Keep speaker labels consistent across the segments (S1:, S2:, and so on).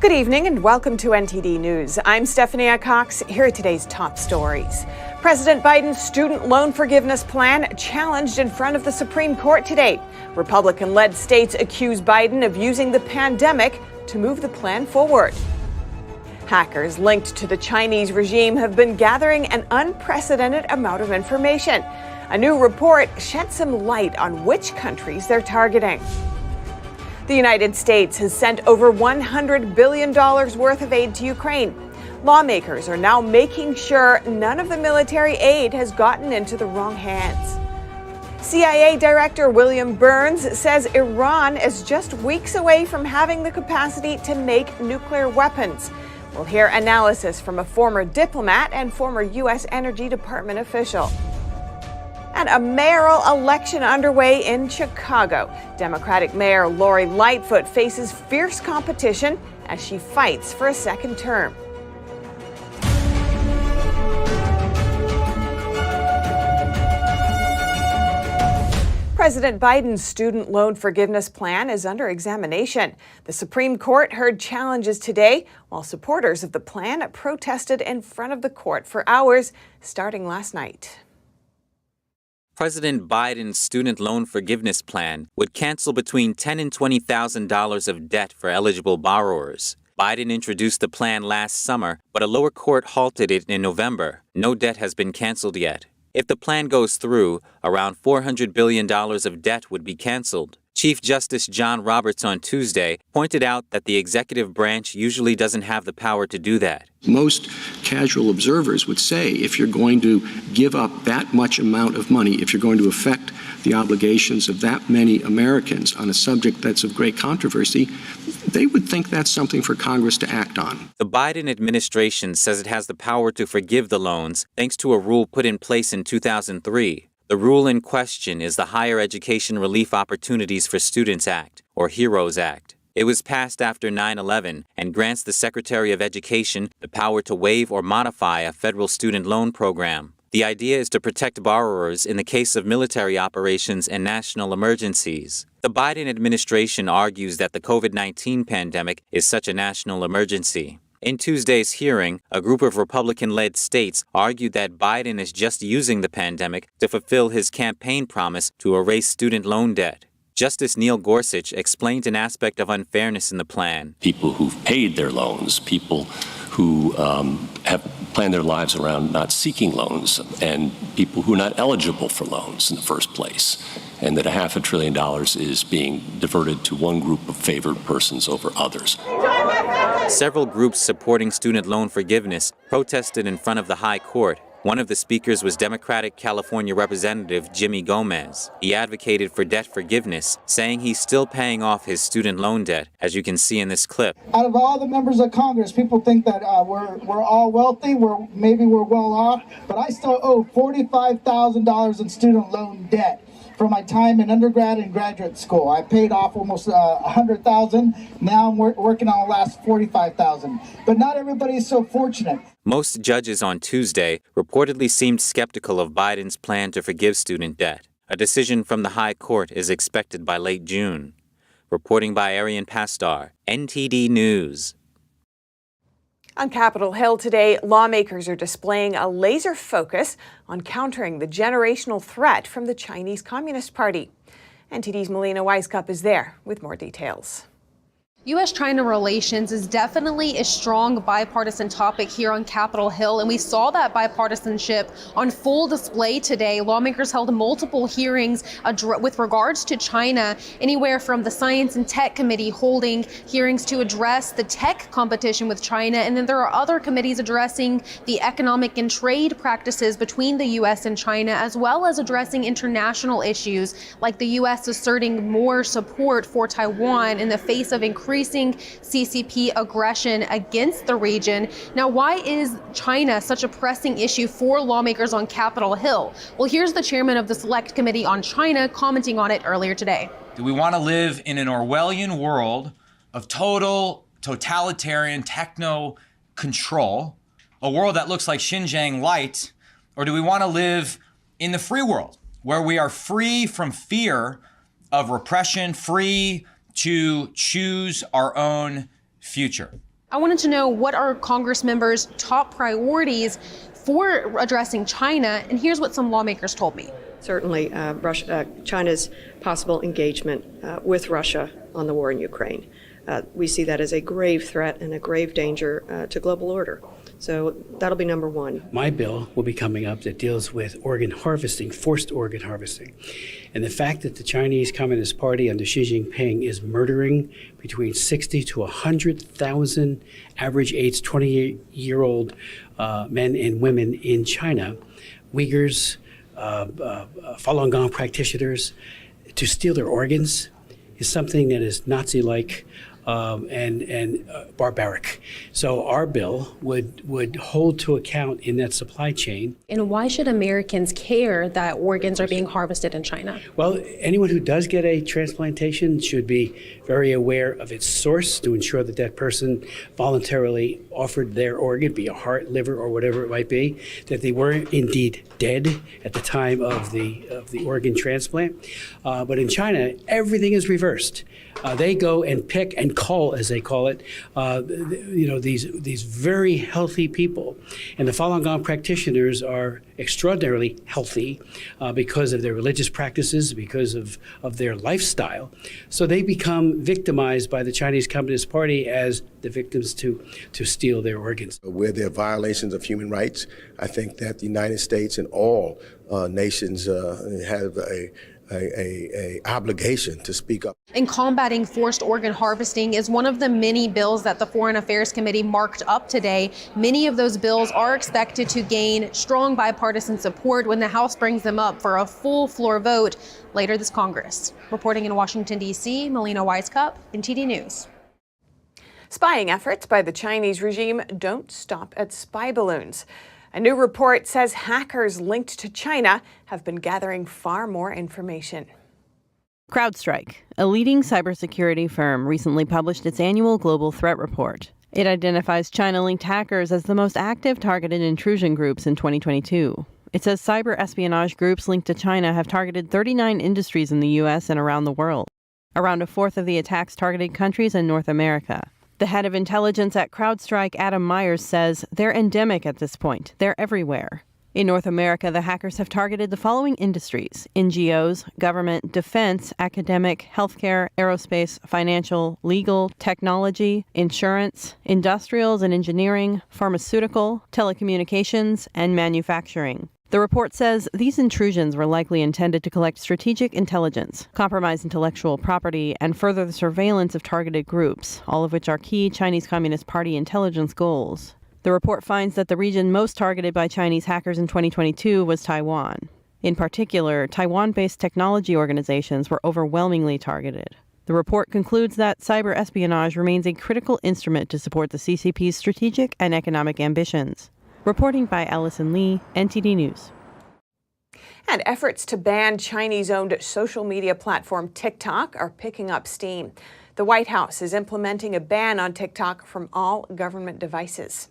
S1: Good evening and welcome to NTD News. I'm Stephanie Cox. Here are today's top stories. President Biden's student loan forgiveness plan challenged in front of the Supreme Court today. Republican-led states accuse Biden of using the pandemic to move the plan forward. Hackers linked to the Chinese regime have been gathering an unprecedented amount of information. A new report sheds some light on which countries they're targeting. The United States has sent over $100 billion worth of aid to Ukraine. Lawmakers are now making sure none of the military aid has gotten into the wrong hands. CIA Director William Burns says Iran is just weeks away from having the capacity to make nuclear weapons. We'll hear analysis from a former diplomat and former U.S. Energy Department official. And a mayoral election underway in Chicago. Democratic Mayor Lori Lightfoot faces fierce competition as she fights for a second term. President Biden's student loan forgiveness plan is under examination. The Supreme Court heard challenges today, while supporters of the plan protested in front of the court for hours, starting last night.
S2: President Biden's student loan forgiveness plan would cancel between $10,000 and $20,000 of debt for eligible borrowers. Biden introduced the plan last summer, but a lower court halted it in November. No debt has been canceled yet. If the plan goes through, around $400 billion of debt would be canceled. Chief Justice John Roberts on Tuesday pointed out that the executive branch usually doesn't have the power to do that.
S3: Most casual observers would say if you're going to give up that much amount of money, if you're going to affect the obligations of that many Americans on a subject that's of great controversy, they would think that's something for Congress to act on.
S2: The Biden administration says it has the power to forgive the loans thanks to a rule put in place in 2003. The rule in question is the Higher Education Relief Opportunities for Students Act, or HEROES Act. It was passed after 9/11 and grants the Secretary of Education the power to waive or modify a federal student loan program. The idea is to protect borrowers in the case of military operations and national emergencies. The Biden administration argues that the COVID-19 pandemic is such a national emergency. In Tuesday's hearing, a group of Republican-led states argued that Biden is just using the pandemic to fulfill his campaign promise to erase student loan debt. Justice Neil Gorsuch explained an aspect of unfairness in the plan.
S4: People who've paid their loans, people who have planned their lives around not seeking loans, and people who are not eligible for loans in the first place, and that $500 billion is being diverted to one group of favored persons over others.
S2: Several groups supporting student loan forgiveness protested in front of the High Court. One of the speakers was Democratic California Representative Jimmy Gomez. He advocated for debt forgiveness, saying he's still paying off his student loan debt, as you can see in this clip.
S5: Out of all the members of Congress, people think that we're all wealthy, we're well off, but I still owe $45,000 in student loan debt from my time in undergrad and graduate school. I paid off almost $100,000. Now I'm working on the last $45,000. But not everybody is so fortunate.
S2: Most judges on Tuesday reportedly seemed skeptical of Biden's plan to forgive student debt. A decision from the High Court is expected by late June. Reporting by Arian Pastar, NTD News.
S1: On Capitol Hill today, lawmakers are displaying a laser focus on countering the generational threat from the Chinese Communist Party. NTD's Melina Weisskopf is there with more details.
S6: U.S.-China relations is definitely a strong bipartisan topic here on Capitol Hill, and we saw that bipartisanship on full display today. Lawmakers held multiple hearings with regards to China, anywhere from the Science and Tech Committee holding hearings to address the tech competition with China, and then there are other committees addressing the economic and trade practices between the U.S. and China, as well as addressing international issues like the U.S. asserting more support for Taiwan in the face of increasing CCP aggression against the region. Now, why is China such a pressing issue for lawmakers on Capitol Hill? Well, here's the chairman of the Select Committee on China commenting on it earlier today.
S7: Do we want to live in an Orwellian world of totalitarian techno control, a world that looks like Xinjiang light, or do we want to live in the free world where we are free from fear of repression, free to choose our own future?
S6: I wanted to know what are Congress members' top priorities for addressing China, and here's what some lawmakers told me.
S8: Certainly, China's possible engagement with Russia on the war in Ukraine. We see that as a grave threat and a grave danger to global order. So that'll be number one.
S9: My bill will be coming up that deals with organ harvesting, forced organ harvesting. And the fact that the Chinese Communist Party under Xi Jinping is murdering between 60 to 100,000 average age 28-year-old men and women in China, Uyghurs, Falun Gong practitioners, to steal their organs is something that is Nazi-like and barbaric. So our bill would hold to account in that supply chain.
S6: And why should Americans care that organs are being harvested in China?
S9: Well, anyone who does get a transplantation should be very aware of its source to ensure that that person voluntarily offered their organ, be a heart, liver, or whatever it might be, that they were indeed dead at the time of the organ transplant. But in China, everything is reversed. They go and pick and cull, as they call it, these very healthy people. And the Falun Gong practitioners are extraordinarily healthy because of their religious practices, because of their lifestyle. So they become victimized by the Chinese Communist Party as the victims to steal their organs.
S10: Where there are violations of human rights, I think that the United States and all nations have a obligation to speak up.
S6: And combating forced organ harvesting is one of the many bills that the Foreign Affairs Committee marked up today. Many of those bills are expected to gain strong bipartisan support when the House brings them up for a full floor vote later this Congress. Reporting in Washington, D.C., Melina Wisecup, NTD News.
S1: Spying efforts by the Chinese regime don't stop at spy balloons. A new report says hackers linked to China have been gathering far more information.
S11: CrowdStrike, a leading cybersecurity firm, recently published its annual global threat report. It identifies China-linked hackers as the most active targeted intrusion groups in 2022. It says cyber espionage groups linked to China have targeted 39 industries in the U.S. and around the world. Around a fourth of the attacks targeted countries in North America. The head of intelligence at CrowdStrike, Adam Myers, says they're endemic at this point. They're everywhere. In North America, the hackers have targeted the following industries: NGOs, government, defense, academic, healthcare, aerospace, financial, legal, technology, insurance, industrials and engineering, pharmaceutical, telecommunications, and manufacturing. The report says these intrusions were likely intended to collect strategic intelligence, compromise intellectual property, and further the surveillance of targeted groups, all of which are key Chinese Communist Party intelligence goals. The report finds that the region most targeted by Chinese hackers in 2022 was Taiwan. In particular, Taiwan-based technology organizations were overwhelmingly targeted. The report concludes that cyber espionage remains a critical instrument to support the CCP's strategic and economic ambitions. Reporting by Allison Lee, NTD News.
S1: And efforts to ban Chinese-owned social media platform TikTok are picking up steam. The White House is implementing a ban on TikTok from all government devices.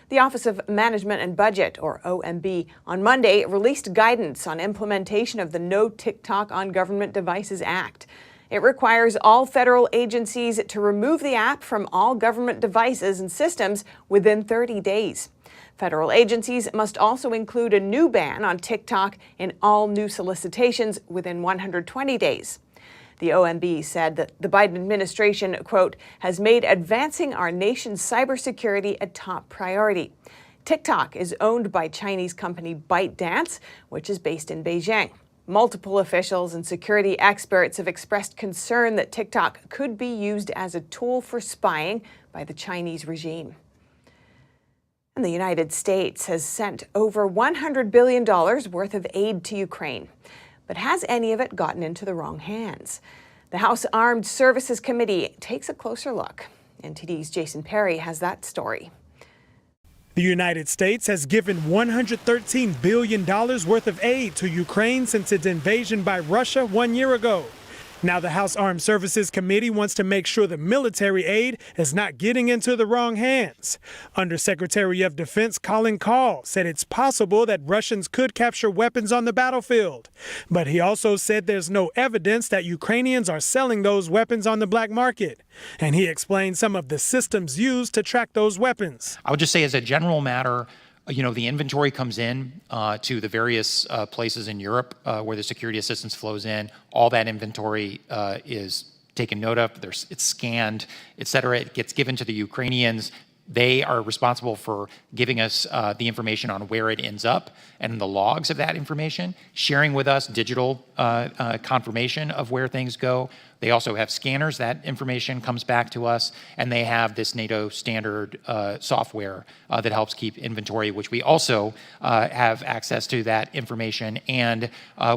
S1: The Office of Management and Budget, or OMB, on Monday released guidance on implementation of the No TikTok on Government Devices Act. It requires all federal agencies to remove the app from all government devices and systems within 30 days. Federal agencies must also include a new ban on TikTok in all new solicitations within 120 days. The OMB said that the Biden administration, quote, has made advancing our nation's cybersecurity a top priority. TikTok is owned by Chinese company ByteDance, which is based in Beijing. Multiple officials and security experts have expressed concern that TikTok could be used as a tool for spying by the Chinese regime. And the United States has sent over $100 billion worth of aid to Ukraine. But has any of it gotten into the wrong hands? The House Armed Services Committee takes a closer look. NTD's Jason Perry has that story.
S12: The United States has given $113 billion worth of aid to Ukraine since its invasion by Russia 1 year ago. Now the House Armed Services Committee wants to make sure the military aid is not getting into the wrong hands. Undersecretary of Defense Colin Kahl said it's possible that Russians could capture weapons on the battlefield. But he also said there's no evidence that Ukrainians are selling those weapons on the black market. And he explained some of the systems used to track those weapons.
S13: I would just say as a general matter, the inventory comes in to the various places in Europe where the security assistance flows in. All that inventory is taken note of. It's scanned, et cetera. It gets given to the Ukrainians. They are responsible for giving us the information on where it ends up and the logs of that information, sharing with us digital confirmation of where things go. They also have scanners. That information comes back to us, and they have this NATO standard software that helps keep inventory, which we also have access to that information, and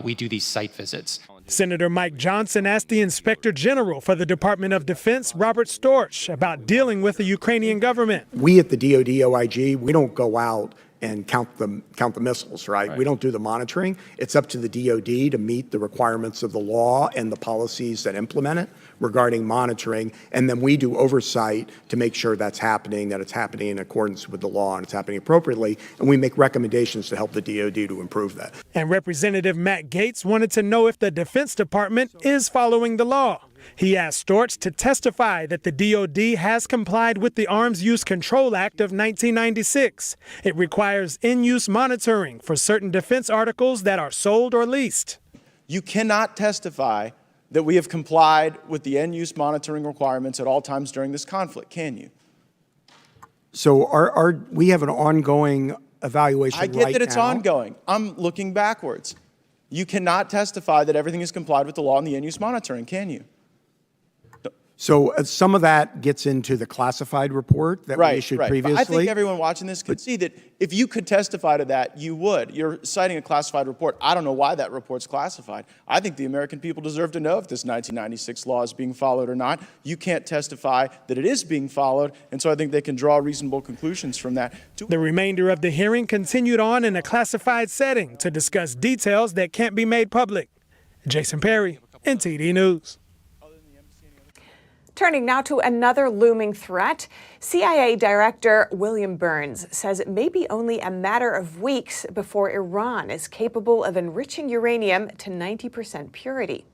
S13: we do these site visits.
S12: Senator Mike Johnson asked the Inspector General for the Department of Defense, Robert Storch, about dealing with the Ukrainian government.
S14: We at the DoD OIG, we don't go out and count the missiles, right? We don't do the monitoring. It's up to the DoD to meet the requirements of the law and the policies that implement it regarding monitoring. And then we do oversight to make sure that's happening, that it's happening in accordance with the law and it's happening appropriately. And we make recommendations to help the DoD to improve that.
S12: And Representative Matt Gaetz wanted to know if the Defense Department is following the law. He asked Storch to testify that the DoD has complied with the Arms Use Control Act of 1996. It requires in-use monitoring for certain defense articles that are sold or leased.
S15: You cannot testify that we have complied with the end-use monitoring requirements at all times during this conflict, can you?
S14: So we have an ongoing evaluation right now.
S15: I get that it's ongoing. I'm looking backwards. You cannot testify that everything is complied with the law and the end-use monitoring, can you?
S14: So some of that gets into the classified report that we issued previously.
S15: But I think everyone watching this could see that if you could testify to that, you would. You're citing a classified report. I don't know why that report's classified. I think the American people deserve to know if this 1996 law is being followed or not. You can't testify that it is being followed, and so I think they can draw reasonable conclusions from that.
S12: The remainder of the hearing continued on in a classified setting to discuss details that can't be made public. Jason Perry, NTD News.
S1: Turning now to another looming threat, CIA Director William Burns says it may be only a matter of weeks before Iran is capable of enriching uranium to 90% purity.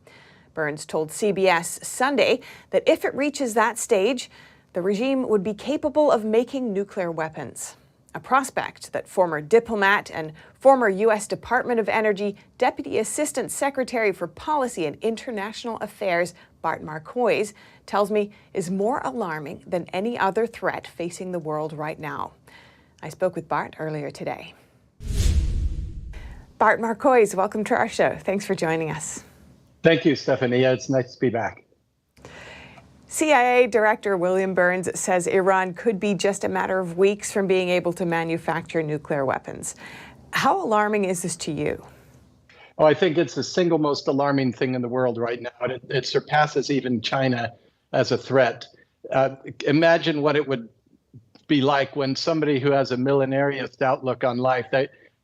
S1: Burns told CBS Sunday that if it reaches that stage, the regime would be capable of making nuclear weapons. A prospect that former diplomat and former U.S. Department of Energy Deputy Assistant Secretary for Policy and International Affairs Bart Marcois tells me is more alarming than any other threat facing the world right now. I spoke with Bart earlier today. Bart Marcois, welcome to our show. Thanks for joining us.
S16: Thank you, Stephanie. It's nice to be back.
S1: CIA Director William Burns says Iran could be just a matter of weeks from being able to manufacture nuclear weapons. How alarming is this to you?
S16: Oh, I think it's the single most alarming thing in the world right now. It surpasses even China as a threat. Imagine what it would be like when somebody who has a millenarian outlook on life,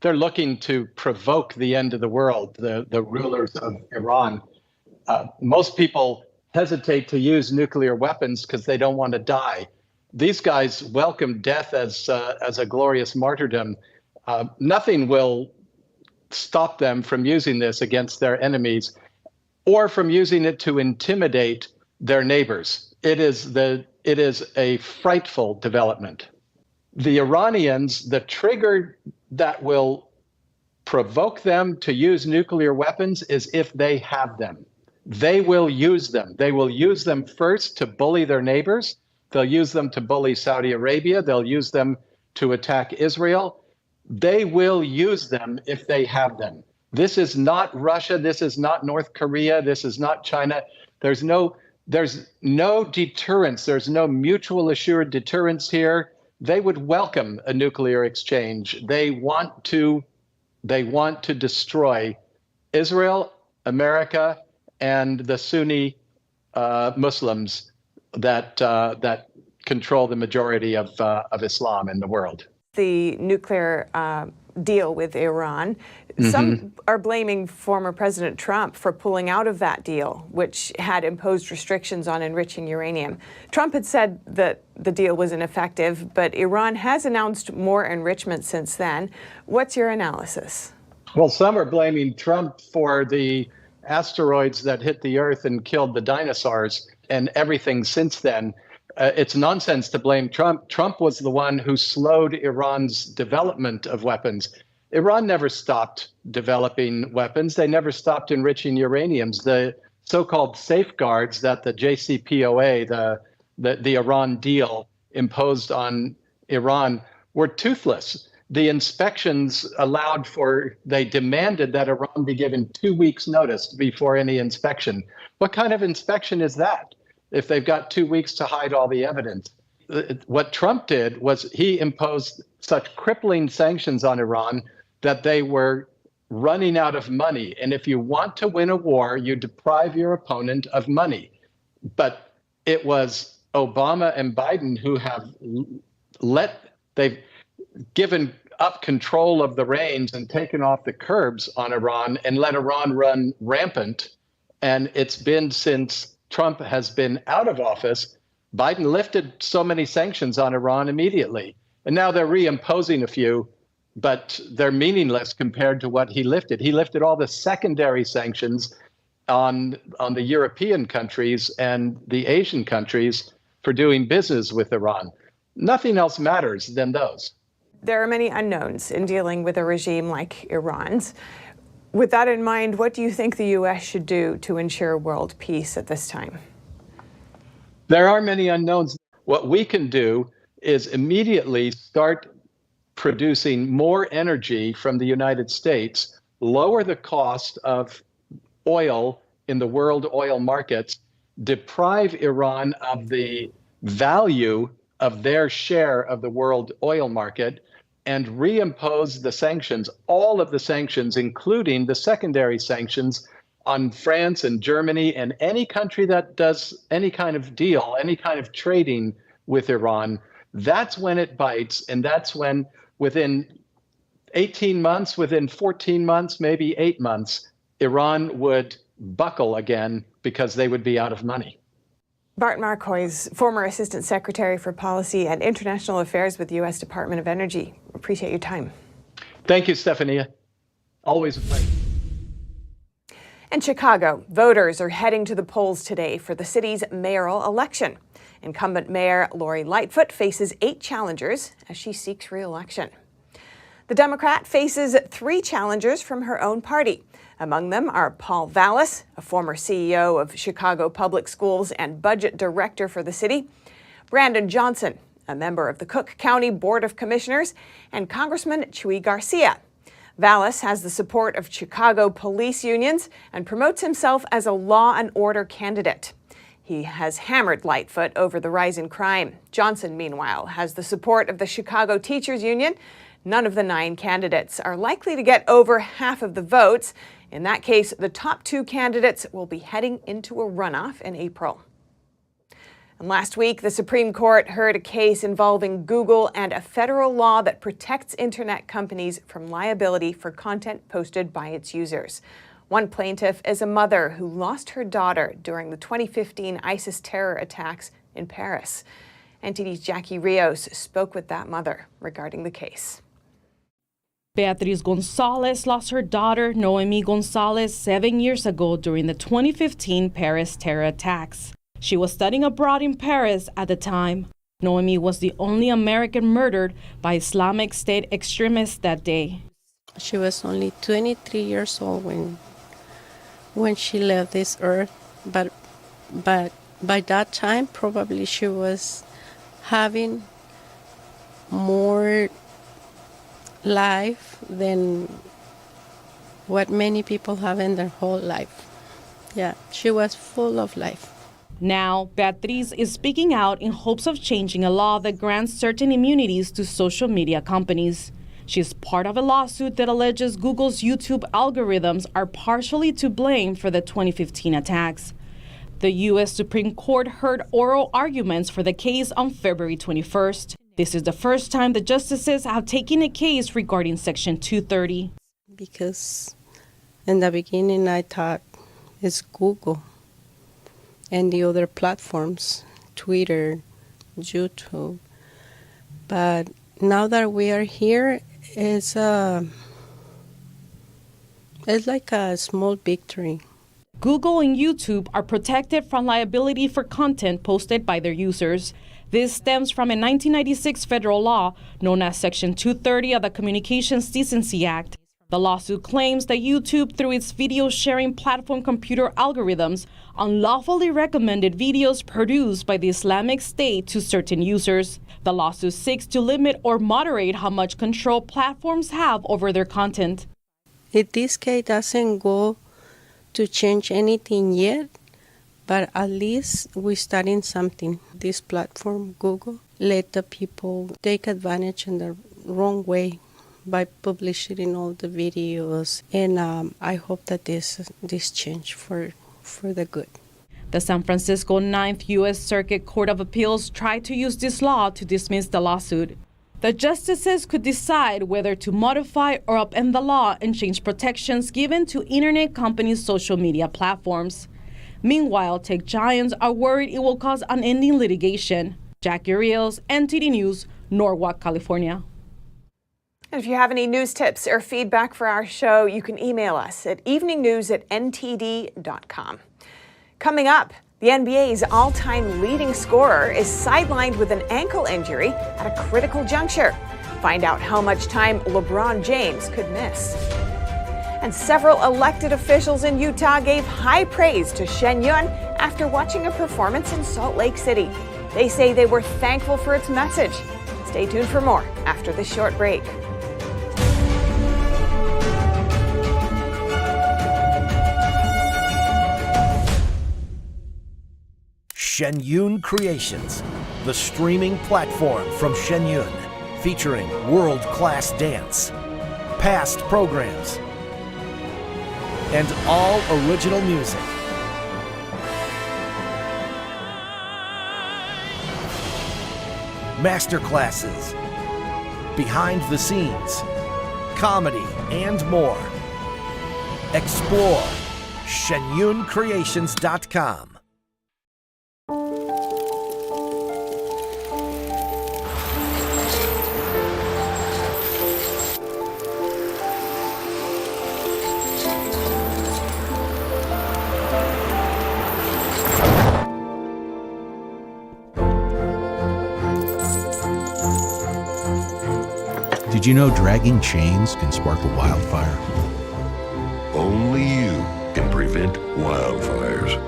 S16: they're looking to provoke the end of the world, the rulers of Iran. Most people hesitate to use nuclear weapons because they don't want to die. These guys welcome death as a glorious martyrdom. Nothing will stop them from using this against their enemies or from using it to intimidate their neighbors. It is a frightful development. The Iranians, the trigger that will provoke them to use nuclear weapons is if they have them. They will use them. They will use them first to bully their neighbors. They'll use them to bully Saudi Arabia. They'll use them to attack Israel. They will use them if they have them. This is not Russia. This is not North Korea. This is not China. There's no deterrence. There's no mutual assured deterrence here. They would welcome a nuclear exchange. They want to destroy Israel, America, and the Sunni Muslims that control the majority of Islam in the world.
S1: The nuclear deal with Iran, Some are blaming former President Trump for pulling out of that deal, which had imposed restrictions on enriching uranium. Trump had said that the deal was ineffective, but Iran has announced more enrichment since then. What's your analysis?
S16: Well, some are blaming Trump for the asteroids that hit the Earth and killed the dinosaurs and everything since then. It's nonsense to blame Trump. Trump was the one who slowed Iran's development of weapons. Iran never stopped developing weapons. They never stopped enriching uraniums. The so-called safeguards that the JCPOA, the Iran deal, imposed on Iran were toothless. The inspections they demanded that Iran be given 2 weeks notice before any inspection. What kind of inspection is that if they've got 2 weeks to hide all the evidence? What Trump did was he imposed such crippling sanctions on Iran that they were running out of money. And if you want to win a war, you deprive your opponent of money. But it was Obama and Biden who have they've given up control of the reins and taken off the curbs on Iran and let Iran run rampant. And it's been since Trump has been out of office, Biden lifted so many sanctions on Iran immediately. And now they're reimposing a few, but they're meaningless compared to what he lifted. He lifted all the secondary sanctions on the European countries and the Asian countries for doing business with Iran. Nothing else matters than those.
S1: There are many unknowns in dealing with a regime like Iran's. With that in mind, what do you think the U.S. should do to ensure world peace at this time?
S16: There are many unknowns. What we can do is immediately start producing more energy from the United States, lower the cost of oil in the world oil markets, deprive Iran of the value of their share of the world oil market, and reimpose the sanctions, all of the sanctions, including the secondary sanctions on France and Germany and any country that does any kind of deal, any kind of trading with Iran. That's when it bites, and that's when within 18 months, within 14 months, maybe 8 months, Iran would buckle again because they would be out of money.
S1: Bart Marcois, former Assistant Secretary for Policy and International Affairs with the U.S. Department of Energy. Appreciate your time.
S16: Thank you, Stephania. Always a pleasure.
S1: In Chicago, voters are heading to the polls today for the city's mayoral election. Incumbent Mayor Lori Lightfoot faces 8 challengers as she seeks re-election. The Democrat faces 3 challengers from her own party. Among them are Paul Vallis, a former CEO of Chicago Public Schools and budget director for the city, Brandon Johnson, a member of the Cook County Board of Commissioners, and Congressman Chuy Garcia. Vallis has the support of Chicago police unions and promotes himself as a law and order candidate. He has hammered Lightfoot over the rise in crime. Johnson, meanwhile, has the support of the Chicago Teachers Union. None of the 9 candidates are likely to get over half of the votes. In that case, the top 2 candidates will be heading into a runoff in April. And last week, the Supreme Court heard a case involving Google and a federal law that protects internet companies from liability for content posted by its users. One plaintiff is a mother who lost her daughter during the 2015 ISIS terror attacks in Paris. NTD's Jackie Rios spoke with that mother regarding the case.
S17: Beatriz Gonzalez lost her daughter, Noemi Gonzalez, 7 years ago during the 2015 Paris terror attacks. She was studying abroad in Paris at the time. Noemi was the only American murdered by Islamic State extremists that day.
S18: She was only 23 years old when she left this earth, but by that time probably she was having more life than what many people have in their whole life. Yeah, she was full of life.
S17: Now, Beatriz is speaking out in hopes of changing a law that grants certain immunities to social media companies. She is part of a lawsuit that alleges Google's YouTube algorithms are partially to blame for the 2015 attacks. The U.S. Supreme Court heard oral arguments for the case on February 21st. This is the first time the justices have taken a case regarding Section 230.
S18: because in the beginning I thought it's Google and the other platforms, Twitter, YouTube. But now that we are here, it's like a small victory.
S17: Google and YouTube are protected from liability for content posted by their users. This stems from a 1996 federal law known as Section 230 of the Communications Decency Act. The lawsuit claims that YouTube, through its video sharing platform computer algorithms, unlawfully recommended videos produced by the Islamic State to certain users. The lawsuit seeks to limit or moderate how much control platforms have over their content.
S18: In this case, doesn't go to change anything yet, but at least we're starting something. This platform, Google, let the people take advantage in the wrong way by publishing all the videos, and I hope that this change for the good.
S17: The San Francisco 9th U.S. Circuit Court of Appeals tried to use this law to dismiss the lawsuit. The justices could decide whether to modify or upend the law and change protections given to internet companies' social media platforms. Meanwhile, tech giants are worried it will cause unending litigation. Jackie Rios, NTD News, Norwalk, California.
S1: And if you have any news tips or feedback for our show, you can email us at eveningnews@ntd.com. Coming up, the NBA's all-time leading scorer is sidelined with an ankle injury at a critical juncture. Find out how much time Lebron James could miss. And several elected officials in Utah gave high praise to Shen Yun after watching a performance in Salt Lake City. They say they were thankful for its message. Stay tuned for more after this short break.
S19: Shen Yun Creations, the streaming platform from Shen Yun, featuring world-class dance, past programs, and all original music. Masterclasses, behind the scenes, comedy, and more. Explore shenyuncreations.com.
S20: Did you know dragging chains can spark a wildfire?
S21: Only you can prevent wildfires.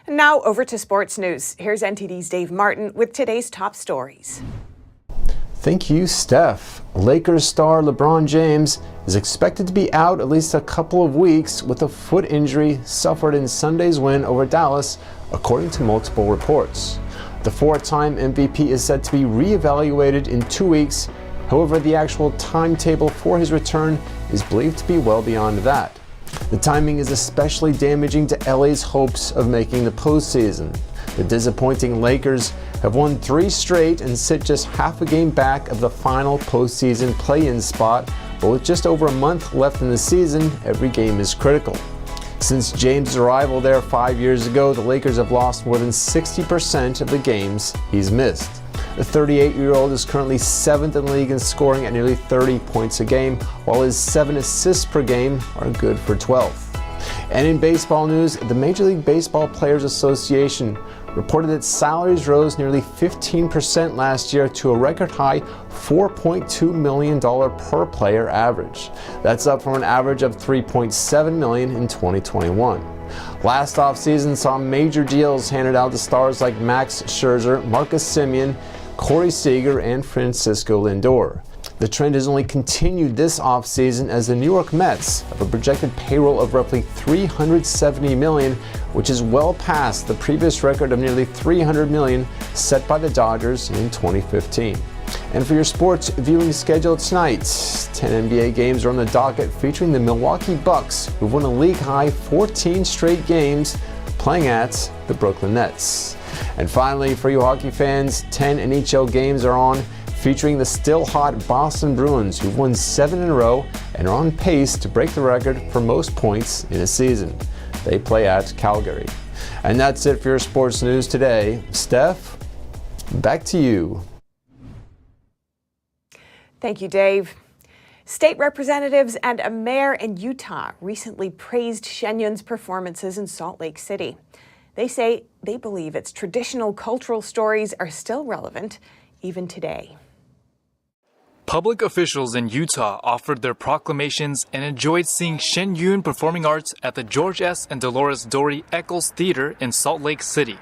S1: Now over to sports news. Here's NTD's Dave Martin with today's top stories.
S22: Thank you, Steph. Lakers star Lebron James is expected to be out at least a couple of weeks with a foot injury suffered in Sunday's win over Dallas, according to multiple reports. The four-time MVP is said to be reevaluated in 2 weeks. However, the actual timetable for his return is believed to be well beyond that. The timing is especially damaging to LA's hopes of making the postseason. The disappointing Lakers have won 3 straight and sit just half a game back of the final postseason play-in spot, but with just over a month left in the season, every game is critical. Since James' arrival there 5 years ago, the Lakers have lost more than 60% of the games he's missed. The 38-year-old is currently 7th in the league in scoring at nearly 30 points a game, while his 7 assists per game are good for 12th. And in baseball news, the Major League Baseball Players Association reported that salaries rose nearly 15% last year to a record high $4.2 million per player average. That's up from an average of $3.7 million in 2021. Last offseason saw major deals handed out to stars like Max Scherzer, Marcus Semien, Corey Seager, and Francisco Lindor. The trend has only continued this offseason as the New York Mets have a projected payroll of roughly $370 million, which is well past the previous record of nearly $300 million set by the Dodgers in 2015. And for your sports viewing schedule tonight, 10 NBA games are on the docket featuring the Milwaukee Bucks, who've won a league-high 14 straight games, playing at the Brooklyn Nets. And finally, for you hockey fans, 10 NHL games are on, featuring the still hot Boston Bruins, who've won 7 in a row and are on pace to break the record for most points in a season. They play at Calgary. And that's it for your sports news today. Steph, back to you.
S1: Thank you, Dave. State representatives and a mayor in Utah recently praised Shen Yun's performances in Salt Lake City. They say they believe its traditional cultural stories are still relevant even today.
S3: Public officials in Utah offered their proclamations and enjoyed seeing Shen Yun performing arts at the George S. and Dolores Dory Eccles Theater in Salt Lake City.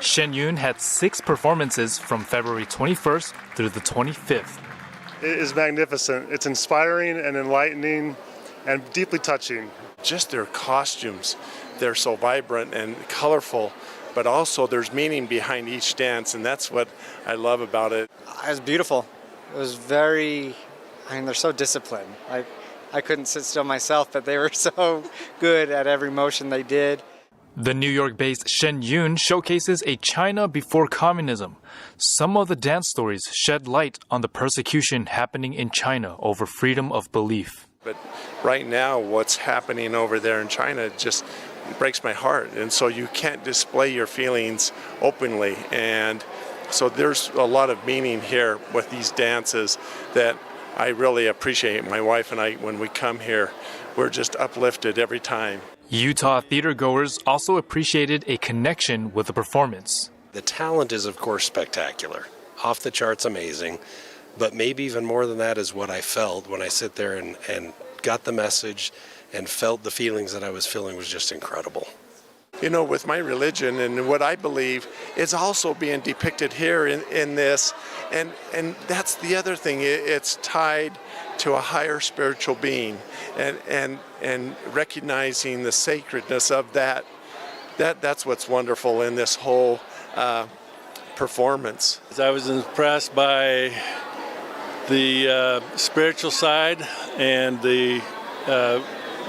S3: Shen Yun had 6 performances from February 21st through the 25th.
S4: It is magnificent. It's inspiring and enlightening and deeply touching.
S23: Just their costumes, they're so vibrant and colorful, but also there's meaning behind each dance, and that's what I love about it.
S24: It was beautiful. It was they're so disciplined. I couldn't sit still myself, but they were so good at every motion they did.
S3: The New York-based Shen Yun showcases a China before communism. Some of the dance stories shed light on the persecution happening in China over freedom of belief.
S23: But right now, what's happening over there in China just breaks my heart. And so you can't display your feelings openly. And so there's a lot of meaning here with these dances that I really appreciate. My wife and I, when we come here, we're just uplifted every time.
S3: Utah theatergoers also appreciated a connection with the performance.
S25: The talent is, of course, spectacular, off the charts amazing, but maybe even more than that is what I felt when I sit there and got the message and felt the feelings that I was feeling was just incredible.
S23: You know, with my religion and what I believe, it's also being depicted here in this, and that's the other thing. It's tied to a higher spiritual being, and recognizing the sacredness of that. That's what's wonderful in this whole performance.
S26: I was impressed by the spiritual side and the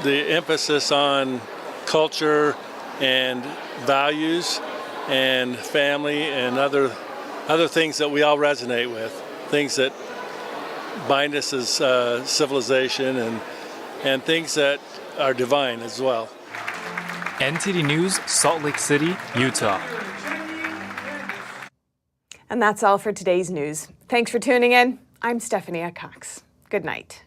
S26: emphasis on culture and values and family and other things that we all resonate with, things that bind us as civilization and things that are divine as well.
S3: NTD News, Salt Lake City, Utah.
S1: And that's all for today's news. Thanks for tuning in. I'm Stephanie Cox. Good night.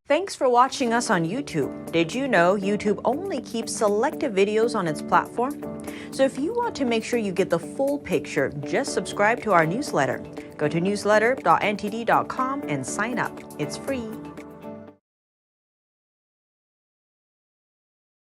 S27: Thanks for watching us on YouTube. Did you know YouTube only keeps selective videos on its platform? So if you want to make sure you get the full picture, just subscribe to our newsletter. Go to newsletter.ntd.com and sign up. It's free.